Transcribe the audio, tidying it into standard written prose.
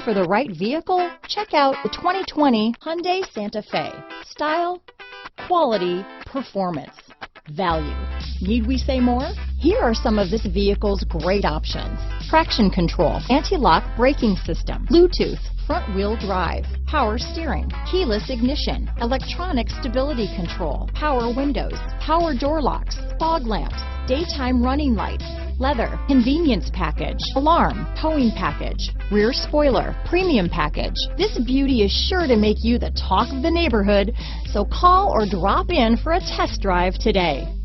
for the right vehicle? Check out the 2020 Hyundai Santa Fe. Style, quality, performance, value. Need we say more? Here are some of this vehicle's great options: traction control, anti-lock braking system, Bluetooth, front wheel drive, power steering, keyless ignition, electronic stability control, power windows, power door locks, fog lamps, daytime running lights, leather, convenience package, alarm, towing package, rear spoiler, premium package. This beauty is sure to make you the talk of the neighborhood, so call or drop in for a test drive today.